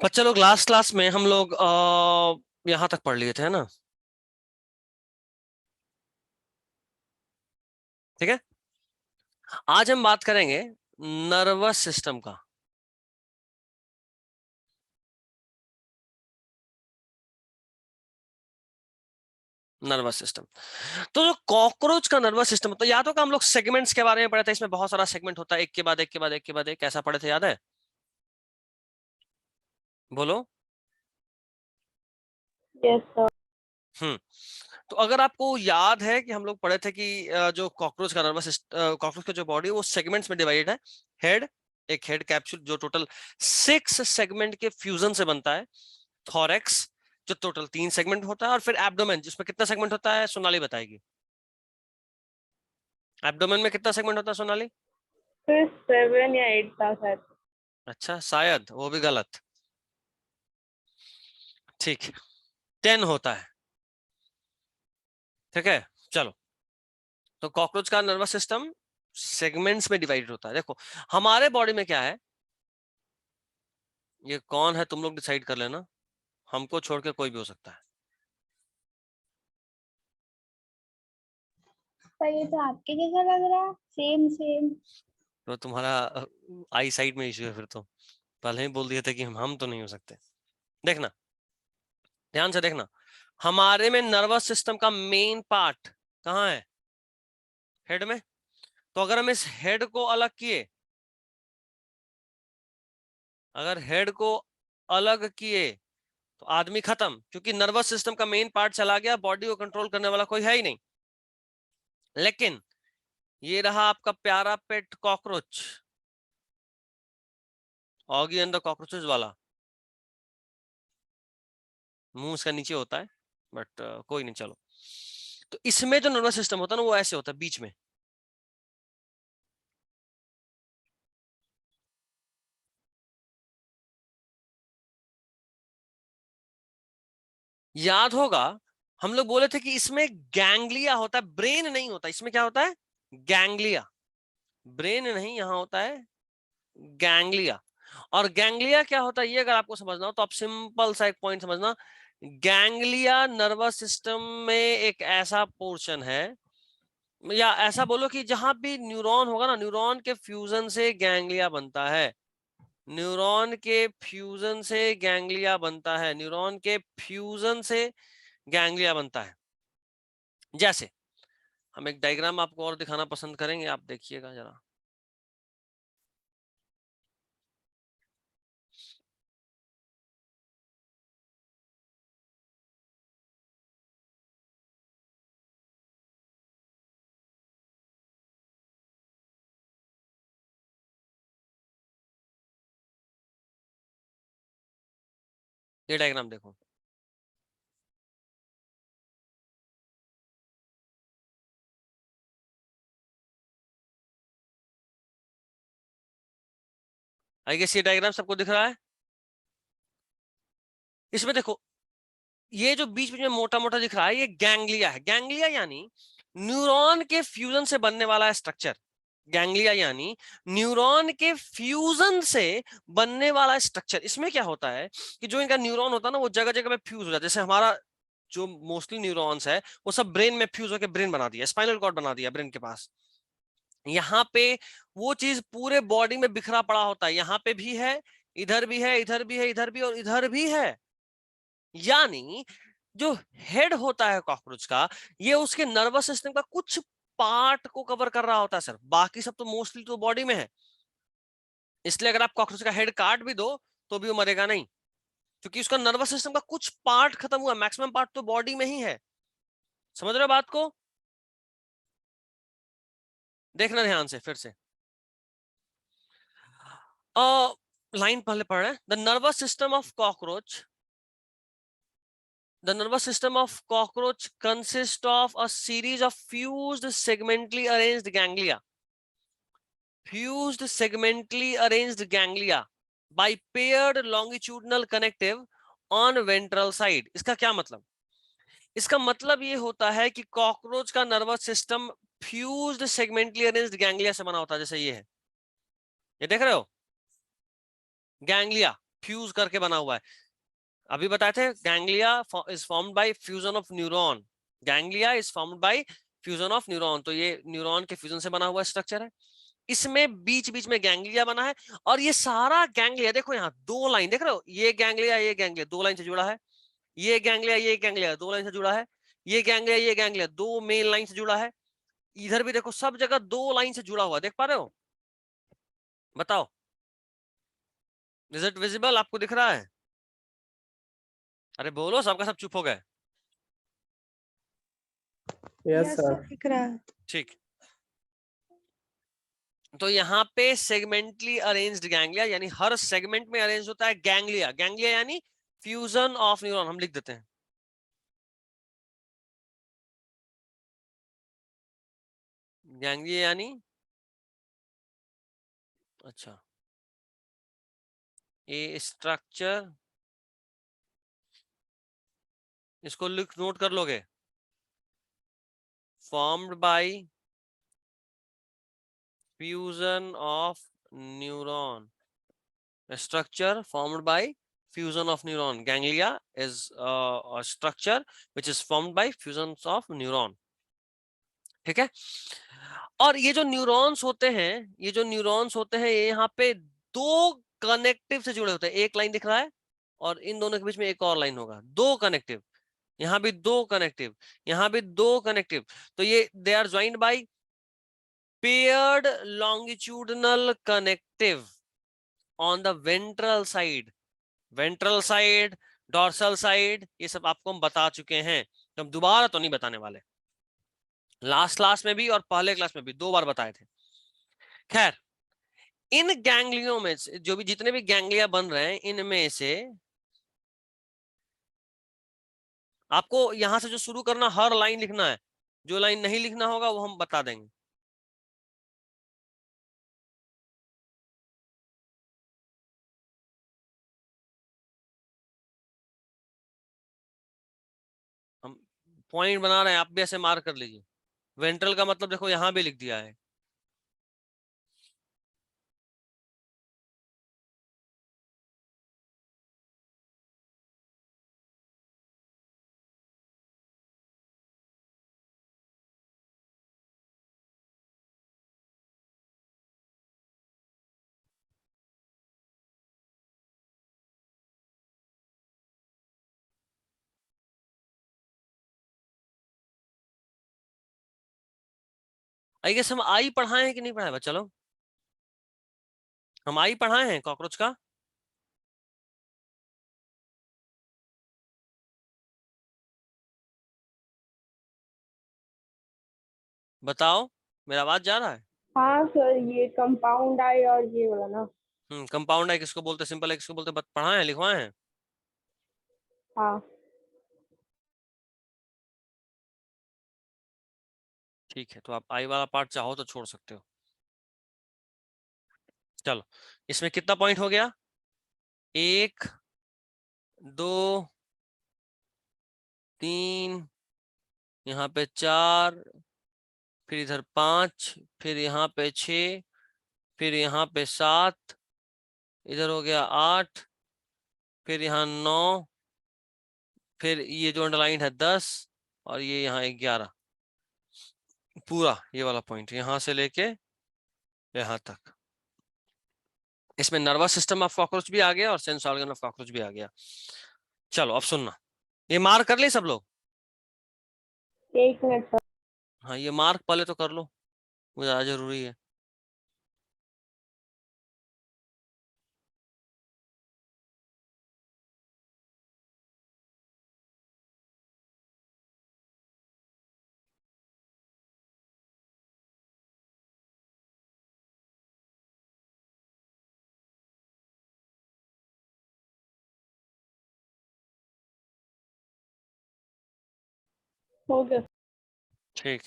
बच्चे लोग last class में हम लोग यहाँ तक पढ़ लिए थे, है ना? ठीक है। आज हम बात करेंगे नर्वस सिस्टम का। Nervous system. तो जो कॉकरोच का नर्वस सिस्टम होता है, याद होगा हम लोग सेगमेंट्स के बारे में पढ़े थे। इसमें बहुत सारा सेगमेंट होता है, एक के बाद एक के बाद एक के बाद एक। कैसा पढ़े थे, याद है? बोलो। Yes sir. हम्म। तो अगर आपको याद है कि हम लोग पढ़े थे कि जो कॉकरोच का नर्वस कॉकरोच का जो बॉडी है वो सेगमेंट्स में डिवाइडेड है। हेड, एक हेड कैप्सूल जो टोटल 6 सेगमेंट के फ्यूजन से बनता है। थॉरेक्स जो टोटल 3 सेगमेंट होता है, और फिर एब्डोमेन जिसमें कितना सेगमेंट होता है सोनाली बताएगी। एब्डोमेन में कितना सेगमेंट होता है सोनाली? फिर 7 या 8 था शायद। अच्छा, शायद वो भी गलत। ठीक, 10 होता है। ठीक है, चलो। तो कॉकरोच का नर्वस सिस्टम सेगमेंट्स में डिवाइडेड होता है। देखो हमारे बॉडी में क्या है, ये कौन है तुम लोग डिसाइड कर लेना, हमको छोड़ के कोई भी हो सकता है। पर ये तो आपके जैसा लग रहा है, सेम सेम। तो तुम्हारा आई साइड में इश्यू है फिर तो। पहले ही बोल दिए थे कि हम तो नहीं हो सकते। देखना, ध्यान से देखना। हमारे में नर्वस सिस्टम का मेन पार्ट कहाँ है? हेड में। तो अगर हम इस हेड को अलग किए, अगर हेड को अलग किए तो आदमी खत्म, क्योंकि नर्वस सिस्टम का मेन पार्ट चला गया, बॉडी को कंट्रोल करने वाला कोई है ही नहीं। लेकिन ये रहा आपका प्यारा pet cockroach, Oggy and the cockroaches वाला। मुंह इसका नीचे होता है, बट कोई नहीं, चलो। तो इसमें जो नर्वस सिस्टम होता है ना वो ऐसे होता है बीच में। याद होगा हम लोग बोले थे कि इसमें गैंग्लिया होता है, ब्रेन नहीं होता। इसमें क्या होता है? गैंग्लिया। ब्रेन नहीं, यहां होता है गैंग्लिया। और गैंग्लिया क्या होता है ये अगर आपको समझना हो तो आप सिंपल सा एक पॉइंट समझना। गैंग्लिया नर्वस सिस्टम में एक ऐसा पोर्शन है, या ऐसा बोलो कि जहां भी न्यूरॉन होगा ना, न्यूरॉन के फ्यूजन से गैंग्लिया बनता है। न्यूरॉन के फ्यूजन से गैंग्लिया बनता है। न्यूरॉन के फ्यूजन से गैंग्लिया बनता है। जैसे हम एक डायग्राम आपको और दिखाना पसंद करेंगे, आप देखिएगा जरा। ये डायग्राम देखो। आई गेस ये डायग्राम सबको दिख रहा है। इसमें देखो, ये जो बीच बीच में मोटा मोटा दिख रहा है ये गैंग्लिया है। गैंग्लिया यानी न्यूरॉन के फ्यूजन से बनने वाला स्ट्रक्चर। गैंग्लिया यानी न्यूरॉन के फ्यूजन से बनने वाला स्ट्रक्चर। इसमें क्या होता है कि जो इनका न्यूरॉन होता है ना वो जगह जगह पे फ्यूज हो जाता है। जैसे हमारा जो मोस्टली न्यूरॉन्स है वो सब ब्रेन में फ्यूज होकर ब्रेन बना दिया, स्पाइनल कॉर्ड बना दिया ब्रेन के पास। यहाँ पे वो चीज पूरे बॉडी में बिखरा पड़ा होता है। यहाँ पे भी है, इधर भी है, इधर भी है, इधर भी और इधर भी है। यानी जो हेड होता है कॉकरोच का, ये उसके नर्वस सिस्टम का कुछ पार्ट को कवर कर रहा होता है सर। बाकी सब तो मोस्टली तो बॉडी में है। इसलिए अगर आप कॉकरोच का हेड काट भी दो तो भी वो मरेगा नहीं, क्योंकि उसका नर्वस सिस्टम का कुछ पार्ट खत्म हुआ, मैक्सिमम पार्ट तो बॉडी में ही है। समझ रहे हो बात को? देखना ध्यान से फिर से। लाइन पहले पढ़ रहे हैं। The nervous system of cockroach, the nervous system of cockroach consists of a series of fused segmentally arranged ganglia. Fused segmentally arranged ganglia by paired longitudinal connective on ventral side. इसका क्या मतलब? इसका मतलब ये होता है कि कॉकरोच का nervous system fused segmentally arranged ganglia से बना होता है। जैसे ये है, ये देख रहे हो गैंग्लिया। फ्यूज करके बना हुआ है। अभी बताए थे ganglia is formed by fusion of neuron, ganglia is formed by fusion of neuron, तो ये न्यूरॉन के फ्यूजन से बना हुआ स्ट्रक्चर है। इसमें बीच बीच में गैंग्लिया बना है, और ये सारा गैंग्लिया देखो यहाँ दो लाइन देख रहे हो, ये गैंग्लिया दो लाइन से जुड़ा है, ये गैंग्लिया दो लाइन से जुड़ा है, ये गैंग्लिया दो मेन लाइन से जुड़ा है, इधर भी देखो सब जगह दो लाइन से जुड़ा हुआ, देख पा रहे हो? बताओ, इज इट विजिबल? आपको दिख रहा है? अरे बोलो, सबका सब चुप हो गए। यस सर, दिख रहा है। ठीक, तो यहाँ पे सेगमेंटली अरेंज्ड गैंग्लिया, यानी हर सेगमेंट में अरेंज होता है गैंग्लिया, गैंग्लिया यानी फ्यूजन ऑफ न्यूरॉन, हम लिख देते हैं गैंग्लिया यानी, अच्छा, ए स्ट्रक्चर, इसको लिख नोट कर लोगे, formed by fusion of neuron, structure formed by fusion of neuron. Ganglia is a structure which is formed by fusions of neuron. ठीक है, और ये जो न्यूरॉन्स होते हैं, ये यहाँ पे दो कनेक्टिव से जुड़े होते हैं, एक लाइन दिख रहा है और इन दोनों के बीच में एक और लाइन होगा, दो कनेक्टिव, यहाँ भी दो कनेक्टिव, यहाँ भी दो कनेक्टिव, तो ये they are joined by paired longitudinal connective on the ventral side, dorsal side, ये सब आपको हम बता चुके हैं, तो हम दोबारा तो नहीं बताने वाले, लास्ट क्लास में भी और पहले क्लास में भी दो बार बताए थे। खैर, इन गैंग्लियों में जो भी जितने भी गैंग्लिया बन रहे हैं, इनमें से आपको यहां से जो शुरू करना, हर लाइन लिखना है, जो लाइन नहीं लिखना होगा वो हम बता देंगे। हम पॉइंट बना रहे हैं, आप भी ऐसे मार्क कर लीजिए। वेंट्रल का मतलब देखो यहां भी लिख दिया है, आई गेस हम आई पढ़ाए हैं कि नहीं पढ़ाए? चलो, हम आई पढ़ाए हैं कॉकरोच का। बताओ, मेरा आवाज जा रहा है? हाँ सर, ये कंपाउंड आई और ये वाला ना। कंपाउंड है किसको बोलते हैं, सिंपल है किसको बोलते हैं, पढ़ाए हैं, लिखवाए हैं? हाँ ठीक है, तो आप आई वाला पार्ट चाहो तो छोड़ सकते हो। चलो, इसमें कितना पॉइंट हो गया? 1 2 3, यहाँ पे 4, फिर इधर 5, फिर यहाँ पे 6, फिर यहाँ पे 7, इधर हो गया 8, फिर यहाँ 9, फिर ये जो अंडरलाइन है 10, और ये यहाँ 11, पूरा ये वाला पॉइंट यहाँ से लेके यहाँ तक। इसमें नर्वस सिस्टम ऑफ कॉकरोच भी आ गया और सेंस ऑर्गन ऑफ कॉकरोच भी आ गया। चलो अब सुनना, ये मार्क कर ले सब लोग? एक मिनट सर। हाँ, ये मार्क पहले तो कर लो, वो ज्यादा जरूरी है। हो गया। ठीक,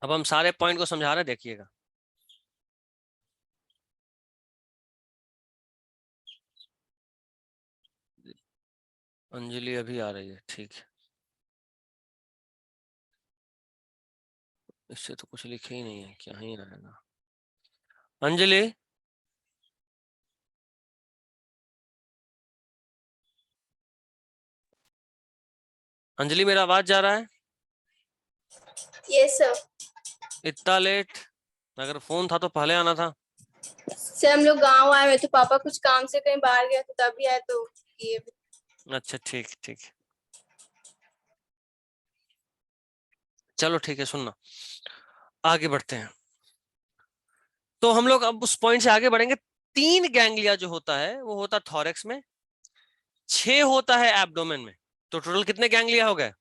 अब हम सारे पॉइंट को समझा रहे हैं, देखिएगा। अंजलि अभी आ रही है, ठीक है। इससे तो कुछ लिखे ही नहीं है, क्या ही रहेगा। अंजलि, अंजलि मेरा आवाज जा रहा है? Yes sir. इतना लेट? अगर फोन था तो पहले आना था। सर हम लोग गांव आए हुए थे, पापा कुछ काम से कहीं बाहर गया था तभी आए, तो ये अच्छा ठीक ठीक, चलो ठीक है, सुनना, आगे बढ़ते हैं। तो हम लोग अब उस पॉइंट से आगे बढ़ेंगे। 3 गैंग्लिया जो होता है वो होता है थॉरेक्स में, 6 होता है एब्डोमेन में। तो टोटल कितने गैंग्लिया हो गए?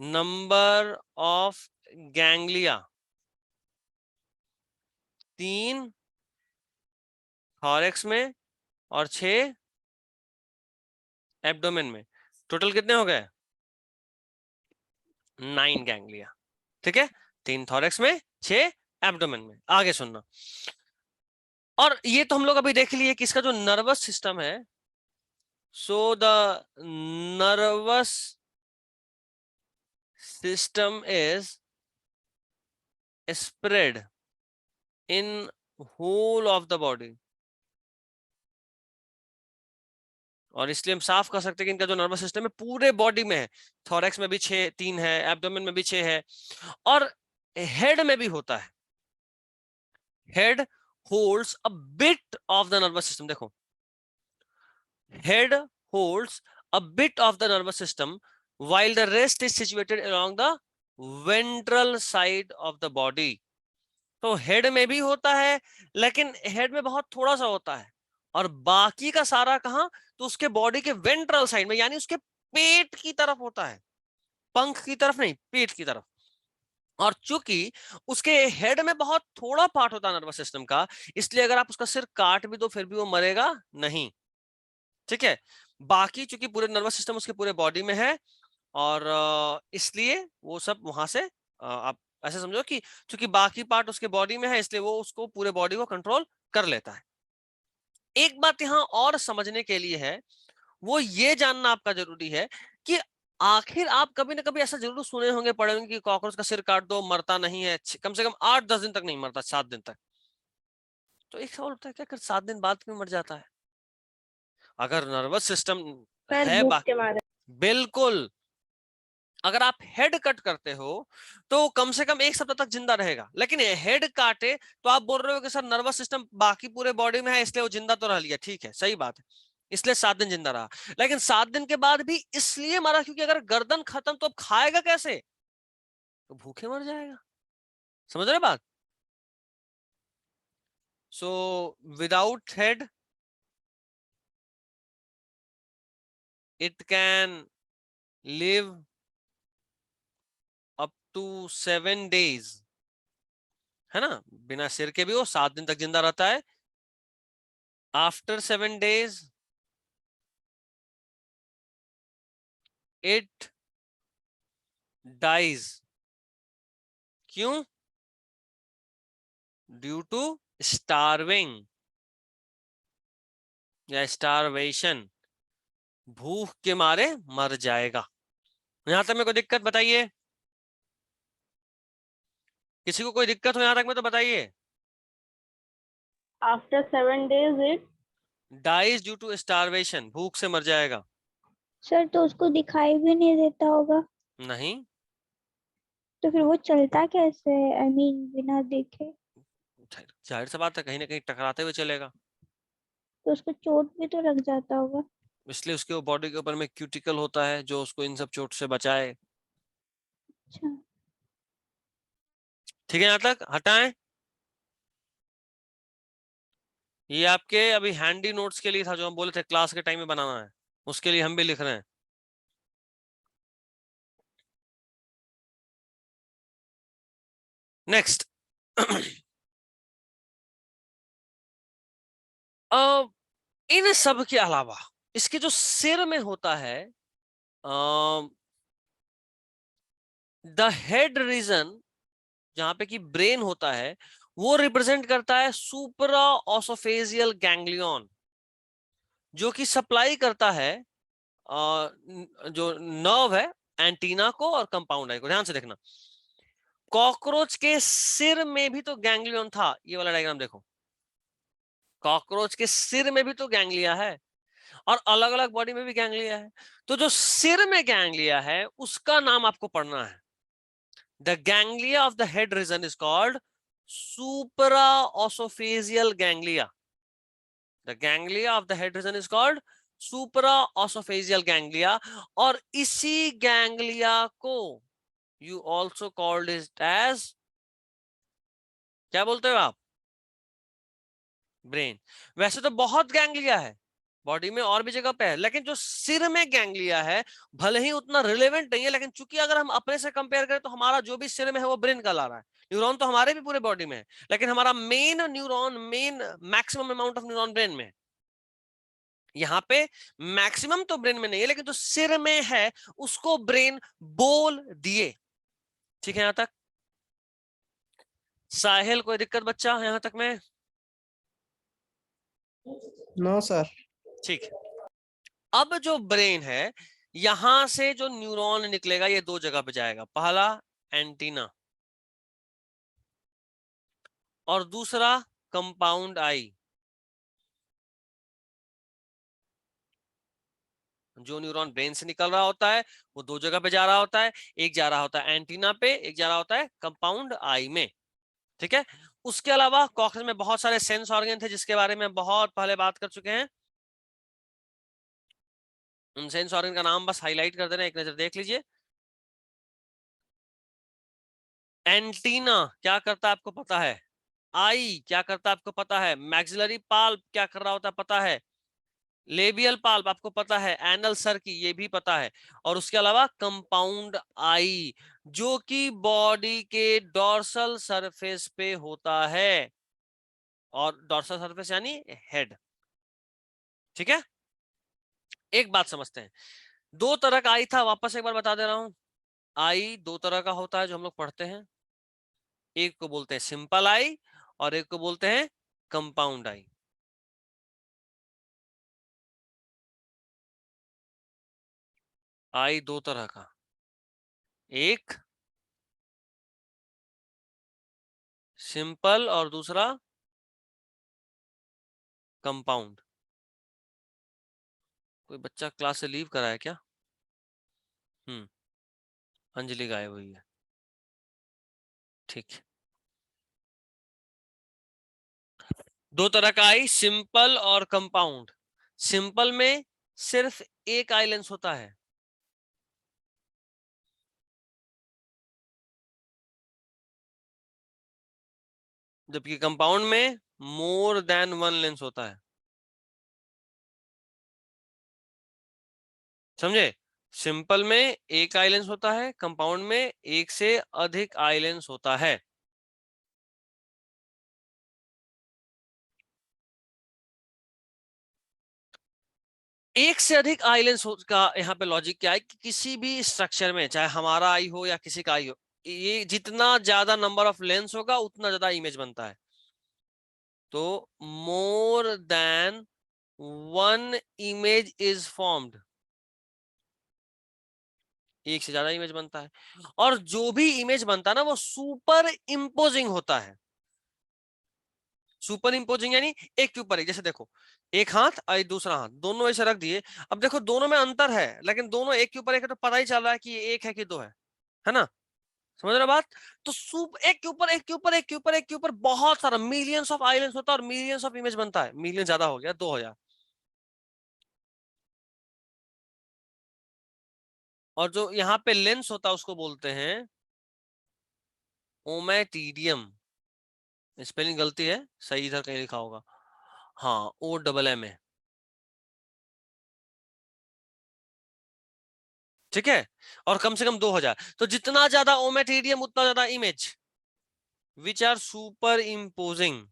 नंबर ऑफ गैंग्लिया 3 थॉरेक्स में और 6 एब्डोमेन में। टोटल कितने हो गए? 9 गैंग्लिया। ठीक है, 3 थॉरेक्स में, 6 एब्डोमेन में। आगे सुनना। और ये तो हम लोग अभी देख लिए कि इसका जो नर्वस सिस्टम है, so the nervous system is spread in whole of the body। और इसलिए हम साफ कर सकते हैं कि इनका जो नर्वस सिस्टम है पूरे बॉडी में है। थोरैक्स में भी 6, 3 है, एब्डोमेन में भी 6 है, और हेड में भी होता है। Head holds a bit of the nervous system. देखो, head holds a bit of the nervous system while the rest is situated along the ventral side of the body। तो हेड में भी होता है, लेकिन हेड में बहुत थोड़ा सा होता है, और बाकी का सारा कहां? तो उसके बॉडी के वेंट्रल साइड में, यानी उसके पेट की तरफ होता है, पंख की तरफ नहीं, पेट की तरफ। और चूंकि उसके हेड में बहुत थोड़ा पार्ट होता है नर्वस सिस्टम का, इसलिए अगर आप उसका सिर काट भी दो फिर भी वो मरेगा नहीं। ठीक है, बाकी चूंकि पूरे नर्वस सिस्टम उसके पूरे बॉडी में है, और इसलिए वो सब वहां से आप ऐसे समझो कि चूंकि बाकी पार्ट उसके बॉडी में है, इसलिए वो उसको पूरे बॉडी को कंट्रोल कर लेता है। एक बात यहां और समझने के लिए है, वो ये जानना आपका जरूरी है कि आखिर आप कभी ना कभी ऐसा जरूर सुने होंगे, पढ़े होंगे कि कॉकरोच का सिर काट दो मरता नहीं है, कम से कम 8-10 दिन तक नहीं मरता, 7 दिन तक। तो एक सवाल उठता है, क्या 7 दिन बाद क्यों मर जाता है? अगर नर्वस सिस्टम सर है भूख के मारे। बिल्कुल, अगर आप हेड कट करते हो तो कम से कम 1 सप्ताह तक जिंदा रहेगा, लेकिन हेड काटे तो आप बोल रहे हो कि सर नर्वस सिस्टम बाकी पूरे बॉडी में है इसलिए वो जिंदा तो रह लिया, ठीक है सही बात है, इसलिए 7 दिन जिंदा रहा। लेकिन 7 दिन के बाद भी इसलिए मरा क्योंकि अगर गर्दन खत्म तो अब खाएगा कैसे? तो भूखे मर जाएगा। समझ रहे बात? So without head it can live up to 7 days, है ना? बिना सिर के भी वो 7 दिन तक जिंदा रहता है। After 7 days it dies। क्यों? ड्यू टू स्टार्विंग या स्टारवेशन, भूख के मारे मर जाएगा। यहां तक में कोई दिक्कत बताइए? किसी को कोई दिक्कत हो यहां तक में तो बताइए। After 7 days it. Dies due to starvation, भूख से मर जाएगा। सर तो उसको दिखाई भी नहीं देता होगा, नहीं, तो फिर वो चलता कैसे है? आई मीन बिना देखे। जाहिर सी बात है कहीं ना कहीं टकराते हुए चलेगा, तो उसको चोट भी तो लग जाता होगा। इसलिए उसके बॉडी के ऊपर में क्यूटिकल होता है जो उसको इन सब चोट से बचाए। अच्छा। ठीक है, यहां तक हटाएं। ये आपके अभी हैंडी नोट्स के लिए था जो हम बोले थे क्लास के टाइम में बनाना है, उसके लिए हम भी लिख रहे हैं। नेक्स्ट इन सब के अलावा इसके जो सिर में होता है, द हेड रीजन जहां पे कि ब्रेन होता है, वो रिप्रेजेंट करता है सुपरा ऑसोफेजियल गैंग्लियन। जो कि सप्लाई करता है जो नर्व है एंटीना को और कंपाउंड आई को। ध्यान से देखना, कॉकरोच के सिर में भी तो गैंग्लियन था, ये वाला डायग्राम देखो, कॉकरोच के सिर में भी तो गैंग्लिया है और अलग अलग बॉडी में भी गैंग्लिया है। तो जो सिर में गैंग्लिया है उसका नाम आपको पढ़ना है। The ganglia of the head region is called supraoesophageal ganglia. The ganglia of the head region is called supraoesophageal ganglia. और इसी गैंग्लिया को you also called it as, क्या बोलते हो आप, ब्रेन। वैसे तो बहुत गैंग्लिया है बॉडी में और भी जगह पे है, लेकिन जो सिर में गैंग्लिया है भले ही उतना रिलेवेंट नहीं है, लेकिन चूंकि अगर हम अपने से कंपेयर करें तो हमारा जो भी सिर में है वो ब्रेन का ला रहा है। न्यूरॉन तो हमारे भी पूरे बॉडी में है, लेकिन हमारा main neuron, main maximum amount of neuron brain में है। यहाँ पे मैक्सिमम तो ब्रेन में नहीं है, लेकिन जो सिर में है उसको ब्रेन बोल दिए। ठीक है यहां तक? साहिल कोई दिक्कत बच्चा यहां तक में? No sir. ठीक है। अब जो ब्रेन है, यहां से जो न्यूरॉन निकलेगा ये दो जगह पे जाएगा, पहला एंटीना और दूसरा कंपाउंड आई। जो न्यूरॉन ब्रेन से निकल रहा होता है वो दो जगह पे जा रहा होता है, एक जा रहा होता है एंटीना पे, एक जा रहा होता है कंपाउंड आई में। ठीक है। उसके अलावा कॉर्टेक्स में बहुत सारे सेंस ऑर्गन थे जिसके बारे में बहुत पहले बात कर चुके हैं। उन सेंस ऑर्गन का नाम बस हाईलाइट कर देना, एक नजर देख लीजिए। एंटीना क्या करता है आपको पता है, आई क्या करता है आपको पता है, मैक्सिलरी पाल्प क्या कर रहा होता है पता है, लेबियल पाल्प आपको पता है, एनल सर्की ये भी पता है, और उसके अलावा कंपाउंड आई जो कि बॉडी के डॉर्सल सरफेस पे होता है, और डॉर्सल सरफेस यानी हेड। ठीक है। एक बात समझते हैं, दो तरह का आई था, वापस एक बार बता दे रहा हूं। आई दो तरह का होता है जो हम लोग पढ़ते हैं, एक को बोलते हैं सिंपल आई और एक को बोलते हैं कंपाउंड आई। आई दो तरह का, एक सिंपल और दूसरा कंपाउंड। कोई बच्चा क्लास से लीव करा है क्या? अंजलि गायब हुई है। ठीक है। दो तरह का आई, सिंपल और कंपाउंड। सिंपल में सिर्फ एक आई लेंस होता है, जबकि कंपाउंड में मोर देन वन लेंस होता है। समझे? सिंपल में एक आई लेंस होता है, कंपाउंड में एक से अधिक आई लेंस होता है। एक से अधिक आई लेंस का यहाँ पे लॉजिक क्या है कि किसी भी स्ट्रक्चर में, चाहे हमारा आई हो या किसी का आई हो, ये जितना ज्यादा नंबर ऑफ लेंस होगा उतना ज्यादा इमेज बनता है। तो more than one image is formed, एक से ज्यादा इमेज बनता है। और जो भी इमेज बनता है ना वो सुपर इम्पोजिंग होता है। सुपर इम्पोजिंग यानी एक के ऊपर एक, जैसे देखो एक हाथ और दूसरा हाथ दोनों ऐसे रख दिए, अब देखो दोनों में अंतर है लेकिन दोनों एक के ऊपर एक है तो पता ही चल रहा है कि ये एक है कि दो है ना? समझ रहे बात? तो एक के ऊपर एक के ऊपर एक के ऊपर एक के ऊपर बहुत सारा मिलियंस ऑफ आइलैंड्स होता है और मिलियंस ऑफ इमेज बनता है। मिलियन ज्यादा हो गया, 2000। और जो यहाँ पे लेंस होता है उसको बोलते हैं ओमेटीडियम। स्पेलिंग गलती है, सही इधर कहीं लिखा होगा, हाँ OMM है। ठीक है। और कम से कम 2000, तो जितना ज्यादा ओमेटीडियम उतना ज्यादा image which are superimposing.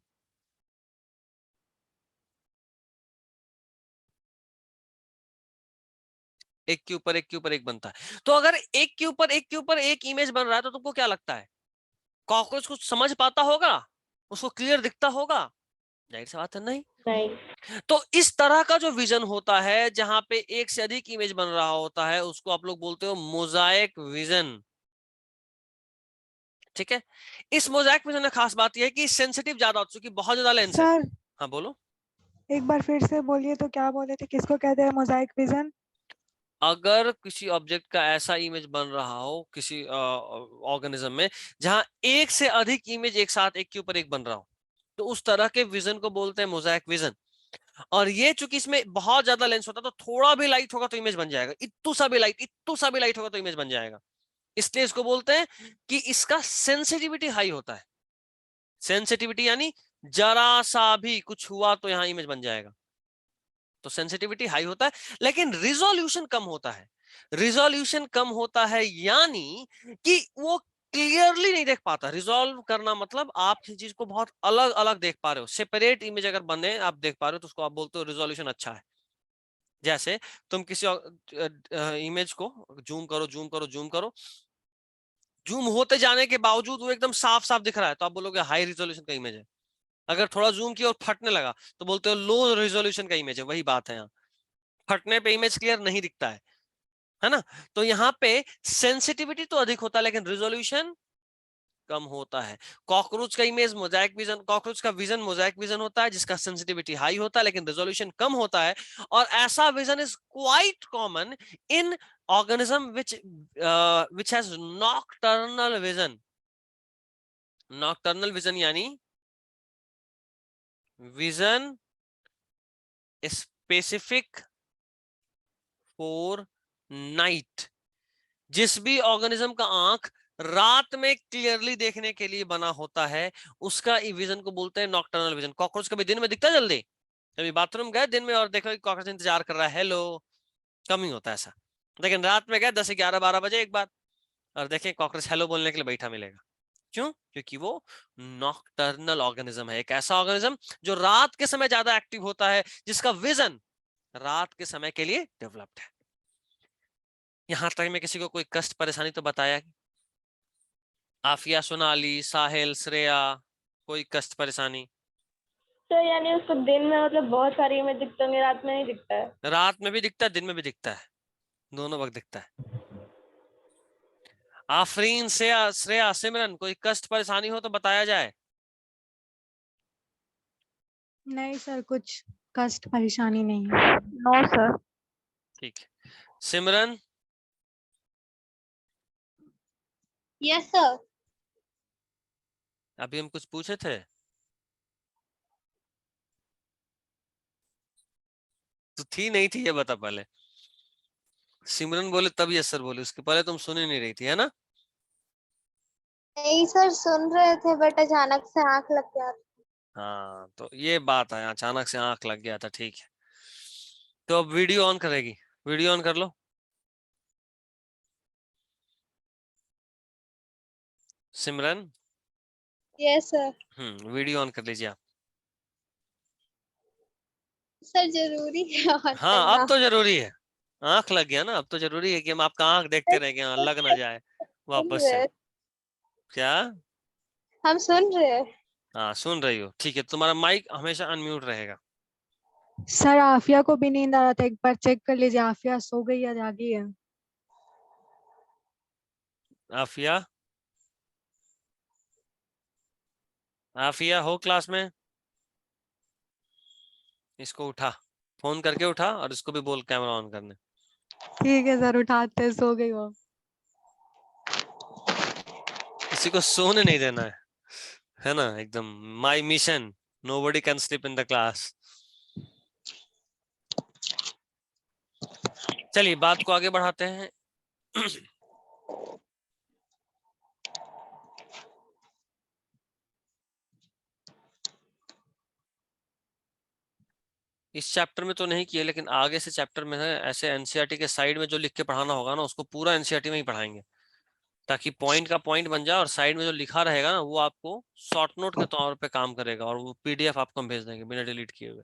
एक के ऊपर एक के ऊपर एक बनता है। तो अगर एक के ऊपर एक के ऊपर एक इमेज बन रहा है तो तुमको क्या लगता है, कॉकरोच कुछ समझ पाता होगा, उसको क्लियर दिखता होगा? जाहिर सी बात है नहीं। नहीं। तो इस तरह का जो विजन होता है जहां पे एक से अधिक इमेज बन रहा होता है उसको आप लोग बोलते हो मोजाइक विजन। ठीक है, इस मोजाइक विजन में खास बात यह है कि सेंसिटिव ज्यादा हो चुकी, बहुत ज्यादा लेंस है। सर हाँ बोलो। एक बार फिर से बोलिए तो, क्या बोले थे, किसको कहते हैं मोजाइक विजन? अगर किसी ऑब्जेक्ट का ऐसा इमेज बन रहा हो किसी ऑर्गेनिज्म में जहां एक से अधिक इमेज एक साथ एक के ऊपर एक बन रहा हो, तो उस तरह के विजन को बोलते हैं मोजाइक विजन। और ये चूंकि इसमें बहुत ज्यादा लेंस होता है तो थोड़ा भी लाइट होगा तो इमेज बन जाएगा, इत्तू सा भी लाइट, इत्तू सा भी लाइट होगा तो इमेज बन जाएगा। इसलिए इसको बोलते हैं कि इसका सेंसिटिविटी हाई होता है। सेंसिटिविटी यानी जरा सा भी कुछ हुआ तो यहां इमेज बन जाएगा, तो सेंसिटिविटी हाई होता है। लेकिन रिजोल्यूशन कम होता है। रिजोल्यूशन कम होता है यानी कि वो क्लियरली नहीं देख पाता। रिजोल्व करना मतलब आप किसी चीज को बहुत अलग अलग देख पा रहे हो, सेपरेट इमेज अगर बने आप देख पा रहे हो तो उसको आप बोलते हो रिजोल्यूशन अच्छा है। जैसे तुम किसी इमेज को जूम करो जूम करो जूम करो, जूम होते जाने के बावजूद वो एकदम साफ साफ दिख रहा है तो आप बोलोगे हाई रिजोल्यूशन का इमेज है। अगर थोड़ा जूम किया और फटने लगा तो बोलते हो लो रिजोल्यूशन का इमेज है। वही बात है, यहाँ फटने पे इमेज क्लियर नहीं दिखता है ना। तो यहाँ पे सेंसिटिविटी तो अधिक होता है लेकिन रिजोल्यूशन कम होता है। कॉकरोच का इमेज मोजाइक विजन, कॉकरोच का विजन मोजाइक विजन होता है जिसका सेंसिटिविटी हाई होता है लेकिन रिजोल्यूशन कम होता है। और ऐसा vision is quite common in organism which has nocturnal vision। Nocturnal vision यानी विजन स्पेसिफिक फॉर नाइट। जिस भी ऑर्गेनिज्म का आंख रात में क्लियरली देखने के लिए बना होता है उसका विजन को बोलते हैं नॉकटर्नल विजन। कॉकरोच कभी दिन में दिखता है जल्दी? कभी बाथरूम गए दिन में और देखो कि कॉकरोच इंतजार कर रहा है, हेलो, कम ही होता है ऐसा। लेकिन रात में गए 10 11 12 बजे एक बार और देखें कॉकरोच हेलो बोलने के लिए बैठा मिलेगा। क्यों? क्योंकि वो नॉकटर्नल ऑर्गेनिज्म है, एक ऐसा ऑर्गेनिज्म जो रात के समय ज्यादा एक्टिव होता है, जिसका विजन रात के समय के लिए डेवलप्ड है। यहां तक में किसी को कोई कष्ट परेशानी तो बताया? आफिया, सोनाली, साहिल, श्रेया, कोई कष्ट परेशानी? तो यानी उसको दिन में मतलब बहुत सारी इमेज दिखते होंगे, रात में नहीं दिखता है? रात में भी दिखता है दिन में भी दिखता है, दोनों वक्त दिखता है। आफरीन, श्रेया, सिमरन, कोई कष्ट परेशानी हो तो बताया जाए। नहीं सर, कुछ कष्ट परेशानी नहीं है। No sir. ठीक है। Simran, yes sir. अभी हम कुछ पूछे थे तो थी नहीं थी ये बता पहले। सिमरन बोले तब यस सर बोले, उसके पहले तुम सुन ही नहीं रही थी है ना। नहीं सर, सुन रहे थे बट अचानक से आंख लग गया। हाँ तो ये बात है, अचानक से आंख लग गया था। ठीक है, तो अब वीडियो ऑन करेगी, वीडियो ऑन कर लो। सिमरन, यस सर। वीडियो ऑन कर लीजिए आप। सर जरूरी है ऑन हाँ अब करना। तो जरूरी है, आंख लग गया ना, अब तो जरूरी है कि हम आपका आंख देखते रहे, हाँ लग ना जाए सुन वापस से। रहे, क्या? हम सुन रहे हैं। हाँ सुन रही हो, ठीक है, तुम्हारा माइक हमेशा अनम्यूट रहेगा। सर आफिया को भी नींद आ रहा था, एक बार चेक कर लीजिए, आफिया सो गई या जागी है? आफिया, आफिया हो क्लास में? इसको उठा, फोन करके उठा और इसको भी बोल कैमरा ऑन करने। ठीक है सर, उठाते हैं, सो गई वो। किसी को सोने नहीं देना है ना एकदम। माई mission, nobody can sleep in the class. चलिए बात को आगे बढ़ाते हैं। इस चैप्टर में तो नहीं किया लेकिन आगे से चैप्टर में है, ऐसे एनसीईआरटी के साइड में जो लिख के पढ़ाना होगा ना उसको पूरा एनसीईआरटी में ही पढ़ाएंगे, ताकि पॉइंट का पॉइंट बन जाए और साइड में जो लिखा रहेगा ना वो आपको शॉर्ट नोट के तौर पे काम करेगा और वो पीडीएफ आपको हम भेज देंगे बिना डिलीट किए हुए।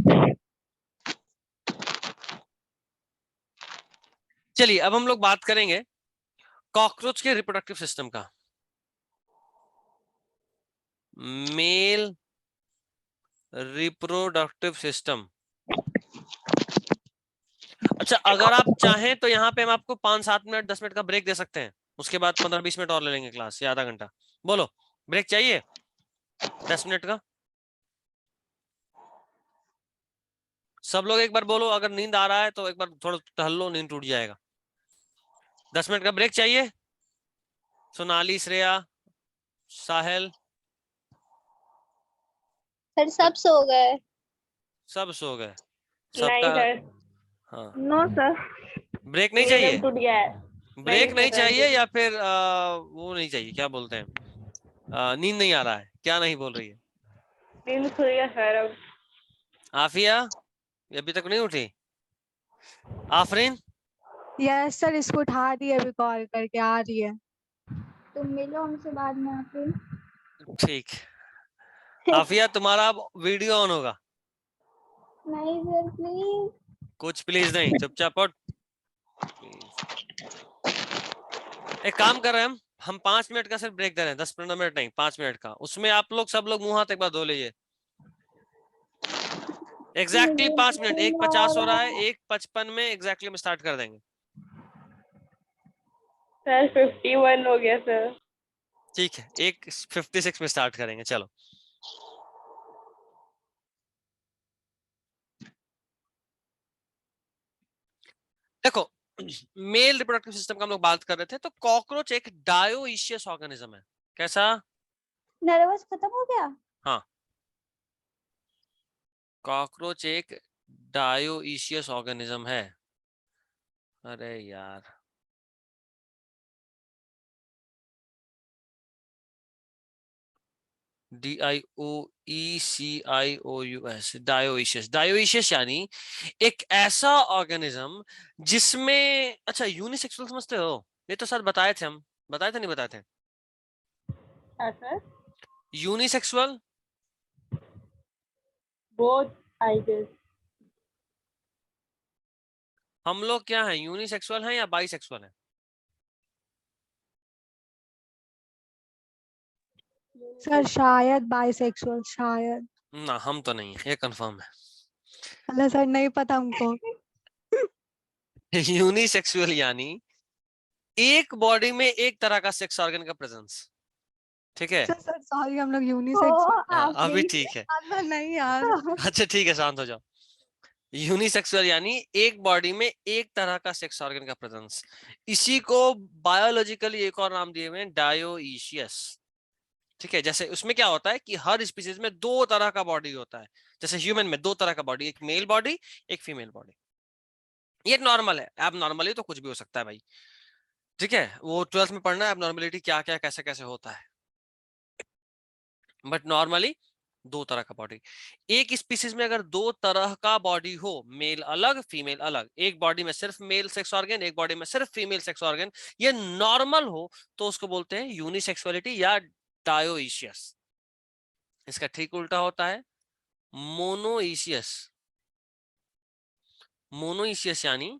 चलिए अब हम लोग बात करेंगे कॉकरोच के रिप्रोडक्टिव सिस्टम का। Male reproductive system. अच्छा, अगर आप चाहें तो यहाँ पे हम आपको 5-7 मिनट 10 मिनट का ब्रेक दे सकते हैं, उसके बाद 15-20 मिनट और ले लेंगे क्लास, या आधा घंटा। बोलो, ब्रेक चाहिए 10 मिनट का? सब लोग एक बार बोलो, अगर नींद आ रहा है तो एक बार थोड़ा टहल लो, नींद टूट जाएगा। 10 मिनट का ब्रेक चाहिए? सोनाली, श्रेया, साहिल, सर सब सो गए। सब सो गए? नहीं सबका? सर। हाँ, नो सर, ब्रेक नहीं नियम चाहिए? टूट गया है। ब्रेक नहीं सर चाहिए या फिर वो नहीं चाहिए, क्या बोलते हैं, नींद नहीं आ रहा है, क्या नहीं बोल रही है? नींद खुल गया सर अब। आफिया, ये अभी तक नहीं उठी? आफरीन? यस सर, इसको उठा दी अभी, कॉल करके आ रही है। तुम मिलो हमसे बाद में आके। ठीक। आफिया, तुम्हारा अब वीडियो ऑन होगा। नहीं सर प्लीज। कुछ प्लीज नहीं, चुपचाप उठ। प्लीज। एक काम कर रहे हैं हम 5 मिनट का सिर्फ ब्रेक दे रहे हैं, 10-15 मिनट नहीं, 5 मिनट का। उसमें आप लोग सब लोग मुंह हाथ एक बार धो लीजिए। एग्जैक्टली 5 मिनट, 1:50 हो रहा है, 1:55 में एग्जैक्टली में स्टार्ट कर देंगे। सर 51 हो गया सर। ठीक है, 1:56 में स्टार्ट करेंगे, चलो। देखो, मेल रिप्रोडक्टिव सिस्टम का हम लोग बात कर रहे थे, तो कॉकरोच एक डायोइशियस ऑर्गेनिज्म है। कैसा? नर्वस खत्म हो गया। हाँ, कॉकरोच एक डायोइशियस ऑर्गेनिज्म है। अरे यार, DIOECIOUS, डायोइशियस। डायोइशियस यानी एक ऐसा ऑर्गेनिज्म जिसमें, अच्छा, यूनिसेक्सुअल समझते हो? ये तो सर बताए थे हम, बताए थे नहीं बताए थे? हाँ sir, unisexual. Both I guess. हम लोग क्या हैं, यूनिसेक्सुअल हैं या बाइसेक्सुअल हैं? सर शायद बाइसेक्सुअल, शायद। ना, हम तो नहीं है, ये कंफर्म है। अल्लाह सर, नहीं पता हमको। यूनिसेक्सुअल यानी एक बॉडी में एक तरह का सेक्स ऑर्गन का प्रेजेंस। ठीक है? अच्छा सर सॉरी, हम लोग ओ यूनिसेक्सुअल। अभी आफरीन। ठीक है। अल्लाह नहीं यार। अच्छा ठीक है, शांत हो जाओ। यूनिसेक्सुअल यानी एक बॉडी में एक तरह का सेक्स ऑर्गन का प्रेजेंस। इसी को बायोलॉजिकली एक और नाम दिए हुए हैं, डायोइशियस। ठीक है? जैसे उसमें क्या होता है कि हर स्पीसीज में दो तरह का बॉडी होता है। जैसे ह्यूमन में दो तरह का बॉडी, एक मेल बॉडी, एक फीमेल बॉडी। ये नॉर्मल है, अब नॉर्मली तो कुछ भी हो सकता है भाई। ठीक है, वो 12th में पढ़ना है अब नॉर्मलिटी क्या क्या कैसे कैसे होता है। बट नॉर्मली दो तरह का बॉडी। एक स्पीसीज में अगर दो तरह का बॉडी हो, मेल अलग फीमेल अलग, एक बॉडी में सिर्फ मेल सेक्स ऑर्गन, एक बॉडी में सिर्फ फीमेल सेक्स ऑर्गन, ये नॉर्मल हो, तो उसको बोलते हैं यूनिसेक्सुअलिटी या डायोइशियस। इसका ठीक उल्टा होता है मोनोइशियस। मोनोइशियस यानी